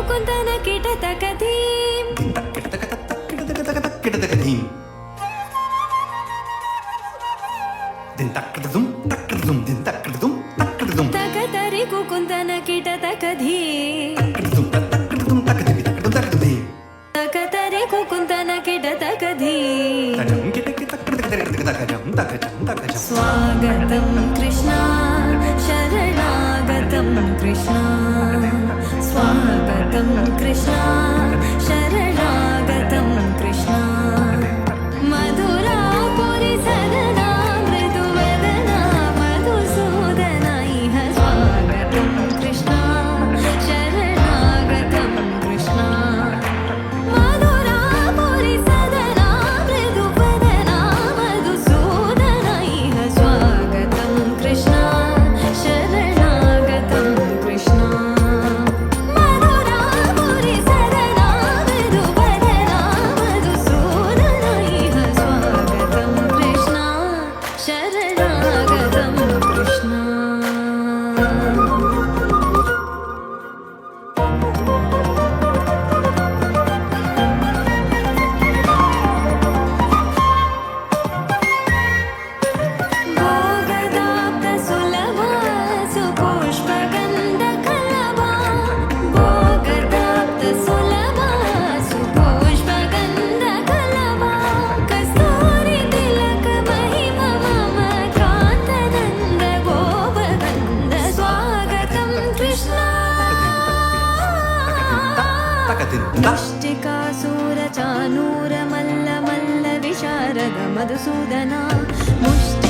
ಕುಂತನ ಕಿಟತ ಕಥೀಂ ತಕತರಿ ಕುಂತನ ಕಿಟತ ಕಥೀಂ ತಕತರಿ ಕುಂತನ ಕಿಟತ ಕಥೀಂ ಸ್ವಾಗತಂ ಕೃಷ್ಣ ಶರಣಾಗತಂ ಕೃಷ್ಣ ಸ್ವಾಗತಂ ಕೃಷ್ಣ ಶರಣಾಗತಂ ಕೃಷ್ಣ ಮಧುರಾಪುರಿ ಸದನಾ ಮೃದುವದನಾ ಮಧುಸೂದನ ಇಹ ಸ್ವಾಗತಂ ಕೃಷ್ಣ ಶರಣಾಗತಂ ಕೃಷ್ಣ ಮಧುರಾಪುರಿ ಸದನಾ ಮೃದುವದನಾ ಮಧುಸೂದನ ಇಹ ಸ್ವಾಗತಂ ಕೃಷ್ಣ ಶರಣಾಗತಂ ಕೃಷ್ಣ ಮಧುರಾಪುರಿ ಸದನಾ ಮೃದುವದನಾ ಮಧುಸೂದನ ಇಹ ಸ್ವಾಗತಂ ಕೃಷ್ಣ ಶರಣಾಗತಂ ಕೃಷ್ಣ ಭೋಗದಾಪ್ತ ಸುಲಭ ಸುಪುಷ್ಪಗಂಧ ಕಲಭ ಭೋಗದಾಪ್ತ ಸುಲಭ ಸುಪುಷ್ಪಗಂಧ ಕಲಭ ಕಸ್ತೂರಿ ತಿಲಕ ಮಹಿಮ ಮಮ ಕಾಂತನಂದ ಗೋಪಗಂಧ ಸ್ವಾಗತಂ ಕೃಷ್ಣ ಮುಷ್ಟಿಕಾಸೂರ ಚಾನೂರ ಮಲ್ಲ ಮಲ್ಲ ವಿಶಾರದ ಮಧುಸೂದನ ಮುಷ್ಟಿ